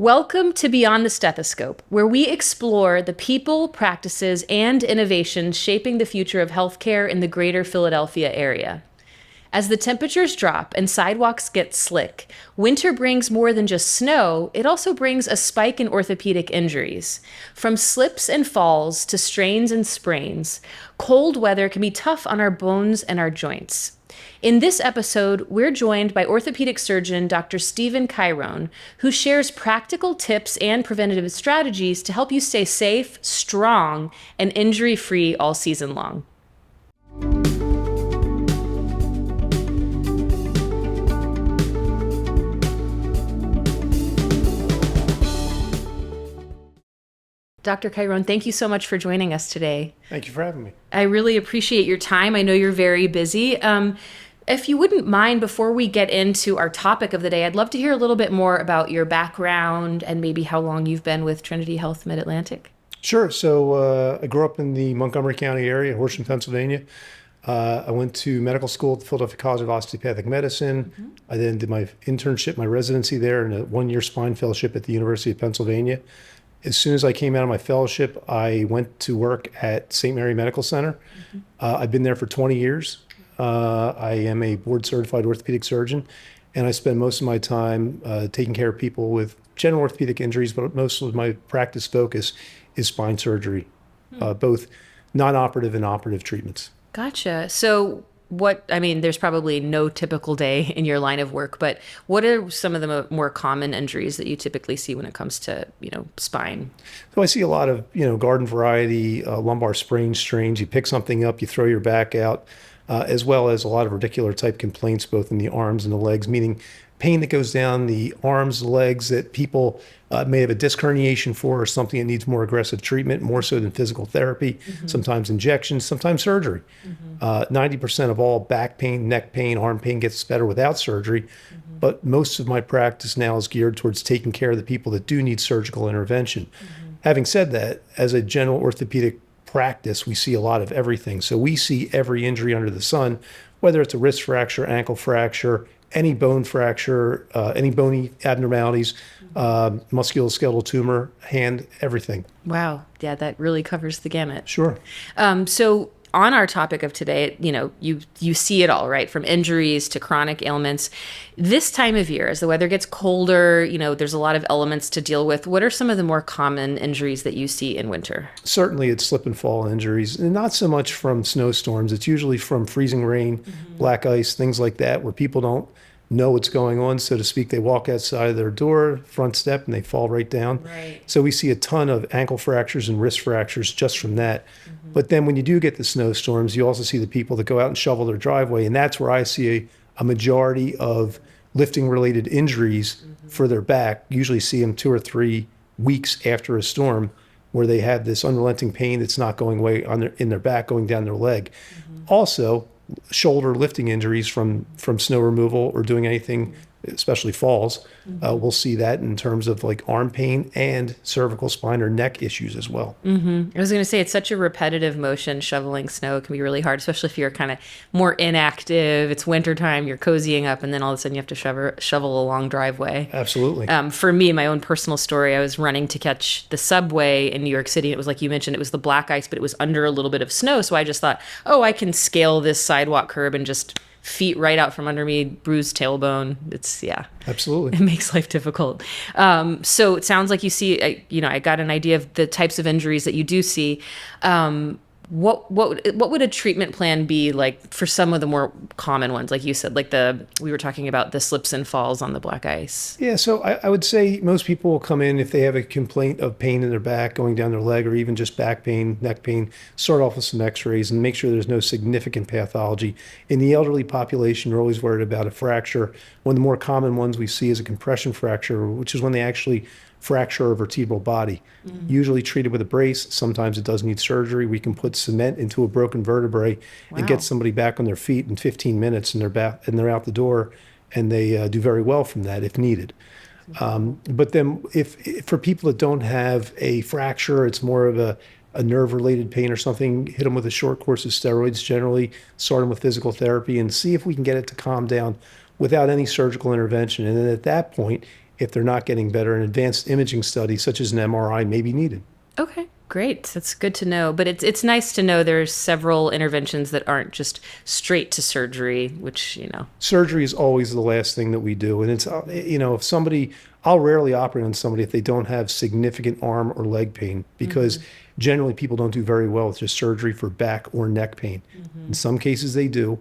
Welcome to Beyond the Stethoscope, where we explore the people, practices, and innovations shaping the future of healthcare in the greater Philadelphia area. As the temperatures drop and sidewalks get slick, winter brings more than just snow, it also brings a spike in orthopedic injuries. From slips and falls to strains and sprains, cold weather can be tough on our bones and our joints. In this episode, we're joined by orthopedic surgeon Dr. Stephen Cairone, who shares practical tips and preventative strategies to help you stay safe, strong, and injury-free all season long. Dr. Cairone, thank you so much for joining us today. Thank you for having me. I really appreciate your time. I know you're very busy. If you wouldn't mind, before we get into our topic of the day, I'd love to hear a little bit more about your background and maybe how long you've been with Trinity Health Mid-Atlantic. Sure. So I grew up in the Montgomery County area, Horsham, Pennsylvania. I went to medical school at the Philadelphia College of Osteopathic Medicine. Mm-hmm. I then did my internship, my residency there, and a one-year spine fellowship at the University of Pennsylvania. As soon as I came out of my fellowship, I went to work at St. Mary Medical Center. Mm-hmm. I've been there for 20 years. I am a board-certified orthopedic surgeon, and I spend most of my time taking care of people with general orthopedic injuries, but most of my practice focus is spine surgery, both non-operative and operative treatments. Gotcha. So there's probably no typical day in your line of work, but what are some of the more common injuries that you typically see when it comes to, spine? So I see a lot of, garden variety, lumbar sprains, strains. You pick something up, you throw your back out, as well as a lot of radicular type complaints, both in the arms and the legs, meaning pain that goes down the arms, the legs that people may have a disc herniation for, or something that needs more aggressive treatment, more so than physical therapy, sometimes injections, sometimes surgery. 90% of all back pain, neck pain, arm pain gets better without surgery. But most of my practice now is geared towards taking care of the people that do need surgical intervention. Having said that, as a general orthopedic practice, we see a lot of everything. So we see every injury under the sun, whether it's a wrist fracture, ankle fracture, any bone fracture, any bony abnormalities, musculoskeletal tumor, hand, everything. Wow. Yeah, that really covers the gamut. Sure. So on our topic of today, you see it all, right? From injuries to chronic ailments. This time of year, as the weather gets colder, there's a lot of elements to deal with. What are some of the more common injuries that you see in winter? Certainly it's slip and fall injuries, and not so much from snowstorms. It's usually from freezing rain, black ice, things like that, where people don't know what's going on, so to speak. They walk outside of their door, front step, and they fall right down. Right. So we see a ton of ankle fractures and wrist fractures just from that. But then when you do get the snowstorms, you also see the people that go out and shovel their driveway, and that's where I see a majority of lifting-related injuries for their back. Usually see them 2 or 3 weeks after a storm, where they have this unrelenting pain that's not going away in their back, going down their leg. Also, shoulder lifting injuries from snow removal or doing anything, especially falls. We'll see that in terms of like arm pain and cervical spine or neck issues as well. I was going to say, it's such a repetitive motion. Shoveling snow can be really hard, especially if you're kind of more inactive. It's wintertime, you're cozying up, and then all of a sudden you have to shovel a long driveway. Absolutely. For me, my own personal story, I was running to catch the subway in New York City. It was like you mentioned, it was the black ice, but it was under a little bit of snow. So I just thought, I can scale this sidewalk curb and just feet right out from under me, bruised tailbone. Absolutely. It makes life difficult. So it sounds like you see, I got an idea of the types of injuries that you do see. What would a treatment plan be like for some of the more common ones, like you said, like we were talking about the slips and falls on the black ice? Yeah, so I would say most people will come in if they have a complaint of pain in their back, going down their leg, or even just back pain, neck pain. Start off with some x-rays and make sure there's no significant pathology. In the elderly population, we're always worried about a fracture. One of the more common ones we see is a compression fracture, which is when they actually fracture a vertebral body, usually treated with a brace. Sometimes it does need surgery. We can put cement into a broken vertebrae and get somebody back on their feet in 15 minutes, and they're out the door, and they do very well from that if needed. But then if for people that don't have a fracture, it's more of a nerve-related pain or something, hit them with a short course of steroids, generally start them with physical therapy and see if we can get it to calm down without any surgical intervention. And then at that point, if they're not getting better, an advanced imaging study such as an MRI may be needed. Okay, great. That's good to know. But it's nice to know there's several interventions that aren't just straight to surgery, which, Surgery is always the last thing that we do. And it's, if somebody, I'll rarely operate on somebody if they don't have significant arm or leg pain, because generally people don't do very well with just surgery for back or neck pain. In some cases they do,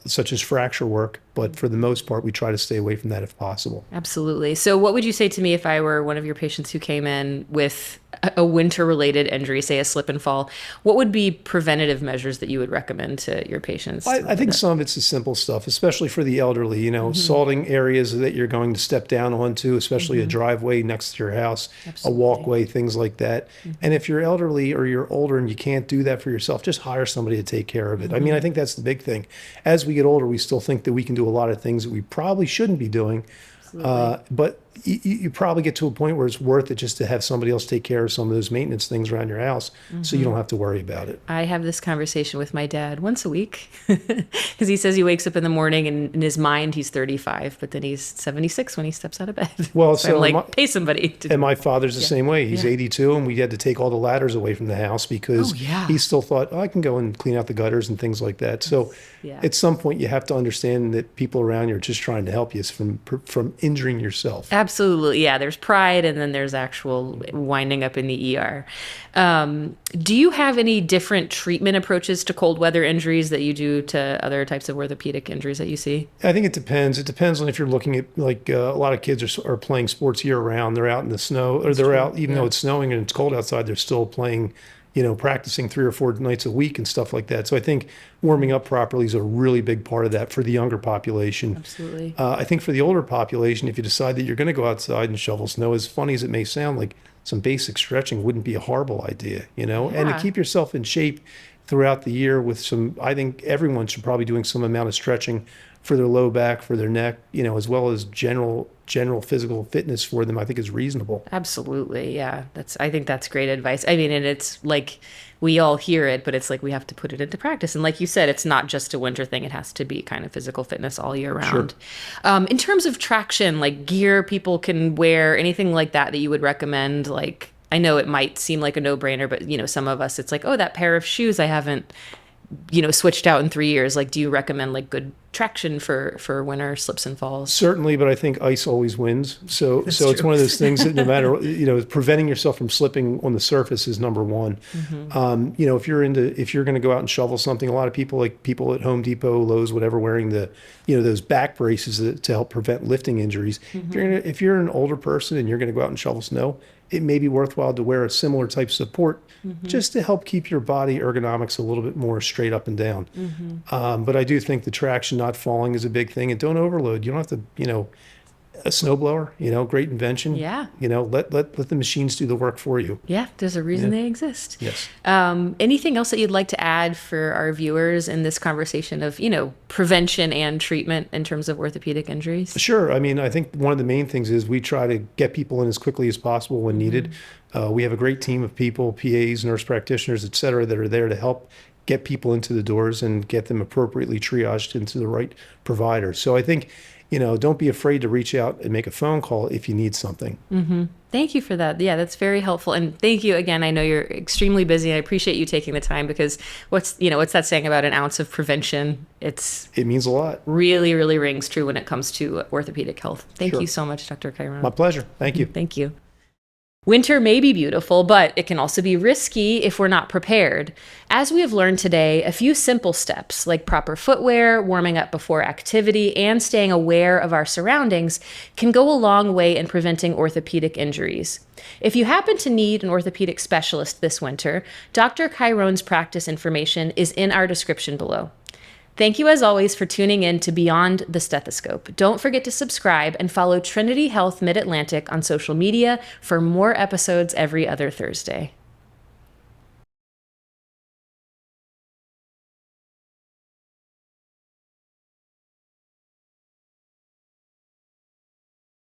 such as fracture work, but for the most part, we try to stay away from that if possible. Absolutely. So what would you say to me if I were one of your patients who came in with a winter-related injury, say a slip and fall? What would be preventative measures that you would recommend to your patients? I think some of it's the simple stuff, especially for the elderly, salting areas that you're going to step down onto, especially a driveway next to your house, a walkway, things like that. And if you're elderly or you're older and you can't do that for yourself, just hire somebody to take care of it. I mean, I think that's the big thing. As we get older, we still think that we can do a lot of things that we probably shouldn't be doing. But you probably get to a point where it's worth it just to have somebody else take care of some of those maintenance things around your house, so you don't have to worry about it. I have this conversation with my dad once a week because he says he wakes up in the morning and in his mind he's 35, but then he's 76 when he steps out of bed. Well, so I'm like, pay somebody to and my father's the same way. He's 82, and we had to take all the ladders away from the house because he still thought, I can go and clean out the gutters and things like that. So at some point you have to understand that people around you are just trying to help you from injuring yourself. Absolutely. Yeah. There's pride, and then there's actual winding up in the ER. Do you have any different treatment approaches to cold weather injuries that you do to other types of orthopedic injuries that you see? I think it depends. It depends on if you're looking at, like, a lot of kids are playing sports year round. They're out in the snow, or they're out, even though it's snowing and it's cold outside, they're still playing, practicing 3 or 4 nights a week and stuff like that. So I think warming up properly is a really big part of that for the younger population. Absolutely. I think for the older population, if you decide that you're going to go outside and shovel snow, as funny as it may sound, like, some basic stretching wouldn't be a horrible idea, and to keep yourself in shape throughout the year with I think everyone should probably doing some amount of stretching for their low back, for their neck, as well as general physical fitness for them, I think is reasonable. Absolutely. Yeah. I think that's great advice. I mean, and it's like, we all hear it, but it's like we have to put it into practice. And like you said, it's not just a winter thing. It has to be kind of physical fitness all year round. Sure. In terms of traction, like gear people can wear, anything like that you would recommend? Like, I know it might seem like a no-brainer, but some of us, it's like, oh, that pair of shoes I haven't switched out in 3 years. Like, do you recommend like good traction for winter slips and falls? Certainly, but I think ice always wins. So it's one of those things that no matter, preventing yourself from slipping on the surface is number one. If you're going to go out and shovel something, a lot of people, like people at Home Depot, Lowe's, whatever, wearing the, those back braces to help prevent lifting injuries. If you're an older person and you're going to go out and shovel snow, it may be worthwhile to wear a similar type of support just to help keep your body ergonomics a little bit more straight up and down. But I do think the traction not falling is a big thing, and don't overload. You don't have to, a snowblower, great invention. Yeah. Let the machines do the work for you. Yeah, there's a reason they exist. Yes. Anything else that you'd like to add for our viewers in this conversation of, prevention and treatment in terms of orthopedic injuries? Sure. I mean, I think one of the main things is we try to get people in as quickly as possible when needed. We have a great team of people, PAs, nurse practitioners, et cetera, that are there to help get people into the doors and get them appropriately triaged into the right provider. So I think, don't be afraid to reach out and make a phone call if you need something. Thank you for that. Yeah, that's very helpful. And thank you again. I know you're extremely busy. I appreciate you taking the time, because what's that saying about an ounce of prevention? It means a lot. Really, really rings true when it comes to orthopedic health. Thank you so much, Dr. Cairone. My pleasure. Thank you. Thank you. Winter may be beautiful, but it can also be risky if we're not prepared. As we have learned today, a few simple steps like proper footwear, warming up before activity, and staying aware of our surroundings can go a long way in preventing orthopedic injuries. If you happen to need an orthopedic specialist this winter, Dr. Cairone's practice information is in our description below. Thank you as always for tuning in to Beyond the Stethoscope. Don't forget to subscribe and follow Trinity Health Mid-Atlantic on social media for more episodes every other Thursday.